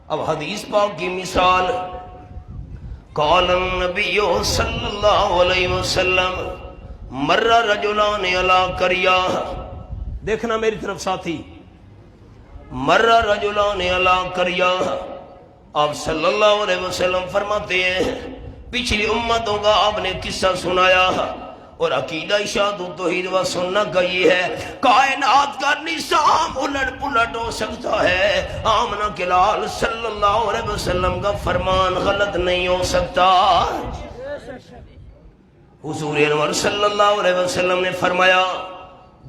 اب حدیث پاک کی مثال، قال النبی صلی اللہ علیہ وسلم مر رجلان علی قریہ، دیکھنا میری طرف ساتھی، مر رجلان علی قریہ، آپ صلی اللہ علیہ وسلم فرماتے ہیں پچھلی امتوں کا آپ نے قصہ سنایا، اور عقیدہ اشاعت توحید و سنت کا یہ ہے کائنات کا نظام الٹ پلٹ ہو سکتا ہے، آمنہ کے لال صلی اللہ علیہ وسلم کا فرمان غلط نہیں ہو سکتا۔ حضور انور صلی اللہ علیہ وسلم نے فرمایا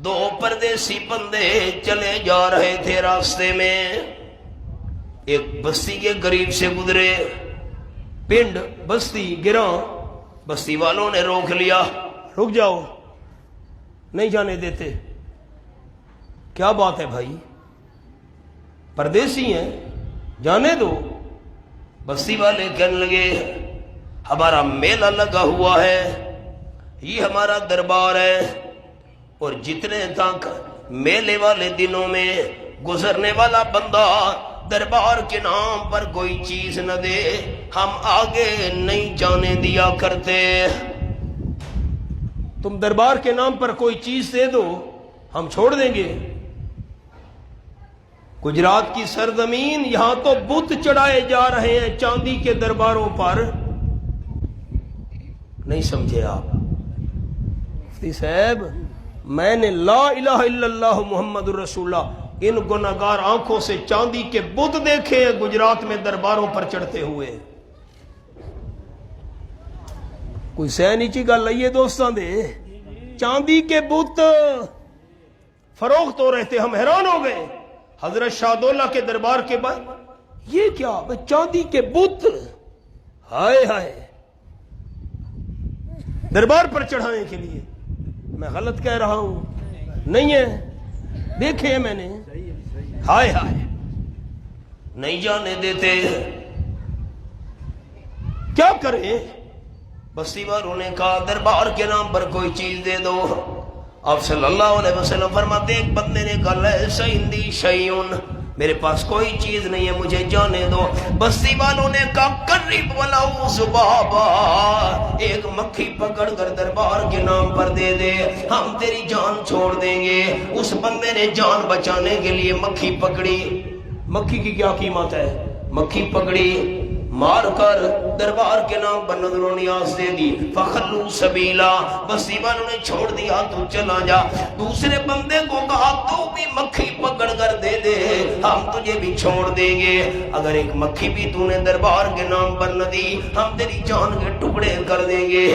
دو پردیسی بندے چلے جا رہے تھے راستے میں، ایک بستی کے قریب سے گزرے، پنڈ بستی گراں، بستی والوں نے روک لیا، رک جاؤ، نہیں جانے دیتے۔ کیا بات ہے بھائی، پردیسی ہیں جانے دو۔ بستی والے کہنے لگے ہمارا میلہ لگا ہوا ہے، یہ ہمارا دربار ہے، اور جتنے تک میلے والے دنوں میں گزرنے والا بندہ دربار کے نام پر کوئی چیز نہ دے ہم آگے نہیں جانے دیا کرتے۔ تم دربار کے نام پر کوئی چیز دے دو ہم چھوڑ دیں گے۔ گجرات کی سرزمین، یہاں تو بت چڑھائے جا رہے ہیں چاندی کے درباروں پر، نہیں سمجھے آپ؟ مفتی صاحب میں نے لا الہ الا اللہ محمد الرسول اللہ ان گناہگار آنکھوں سے چاندی کے بت دیکھے ہیں گجرات میں درباروں پر چڑھتے ہوئے۔ کوئی سہ نیچی گل لئیے دوستان دے، چاندی کے بت فروخت ہو رہے تھے، ہم حیران ہو گئے حضرت شاہ دولہ کے دربار کے بعد، یہ کیا چاندی کے بت، ہائے ہائے، دربار پر چڑھانے کے لیے۔ میں غلط کہہ رہا ہوں؟ نہیں ہے، دیکھے ہیں میں نے، ہائے ہائے، نہیں جانے دیتے۔ کیا کریں؟ بستی والوں نے کہا دربار کے نام پر کوئی چیز دے دو۔ آپ صلی اللہ علیہ وسلم فرماتے ایک بندے نے کہا لیس عندی شیئن، میرے پاس کوئی چیز نہیں ہے، مجھے جانے دو۔ بستی والوں نے کہا قرب ولو ذبابا، ایک مکھی پکڑ کر دربار کے نام پر دے دے ہم تیری جان چھوڑ دیں گے۔ اس بندے نے جان بچانے کے لیے مکھی پکڑی۔ مکھی کی کیا قیمت ہے؟ مکھی پکڑی، مار کر دربار کے نام پر نظر و نیاز دے دی۔ فخلو سبیلا، بستی والوں نے چھوڑ دیا تو چلا جا۔ دوسرے بندے کو کہا تو بھی مکھی پکڑ کر دے دے ہم تجھے بھی چھوڑ دیں گے، اگر ایک مکھی بھی تو نے دربار کے نام پر نہ دی ہم تیری جان کے ٹکڑے کر دیں گے۔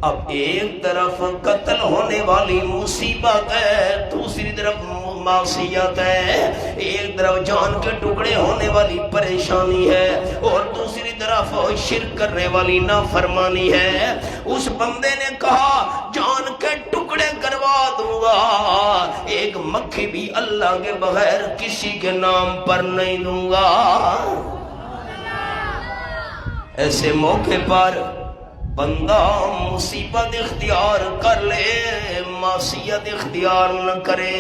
اب ایک طرف قتل ہونے والی مصیبت ہے، دوسری طرف معصیت ہے، ایک طرف جان کے ٹکڑے ہونے والی پریشانی ہے اور دوسری طرف شرک کرنے والی نافرمانی ہے۔ اس بندے نے کہا جان کے ٹکڑے کروا دوں گا، ایک مکھی بھی اللہ کے بغیر کسی کے نام پر نہیں دوں گا۔ ایسے موقع پر بندہ مصیبت اختیار کر لے، معصیت اختیار نہ کرے،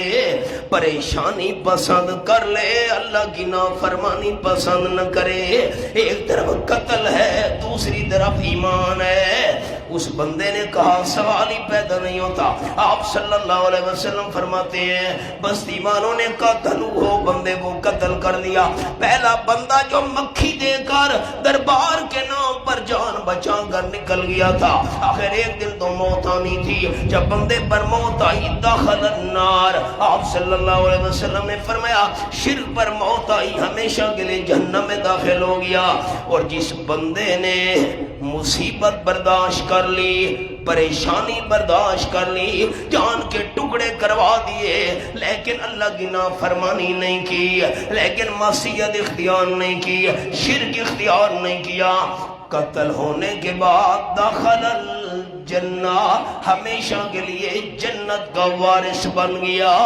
پریشانی پسند کر لے، اللہ کی نافرمانی پسند نہ کرے۔ ایک طرف قتل ہے، دوسری طرف ایمان ہے۔ اس بندے نے کہا سوال ہی پیدا نہیں ہوتا۔ آپ صلی اللہ علیہ وسلم فرماتے ہیں بستی والوں نے قتل ہو بندے کو قتل کر دیا۔ پہلا بندہ جو مکھی دے کر دربار کے نام پر جان بچا کر نکل گیا تھا، آخر ایک دن تو موت آنی تھی۔ جب بندے پر موت آئی دخل النار، آپ صلی اللہ علیہ وسلم نے فرمایا شرک پر موت آئی ہمیشہ کے لیے جہنم میں داخل ہو گیا۔ اور جس بندے نے مصیبت برداشت کر لی، پریشانی برداشت کر لی، جان کے ٹکڑے کروا دیے، لیکن اللہ کی نافرمانی نہیں کی، لیکن معصیت اختیار نہیں کی، شرک اختیار نہیں کیا، قتل ہونے کے بعد داخل الجنہ، ہمیشہ کے لیے جنت کا وارث بن گیا۔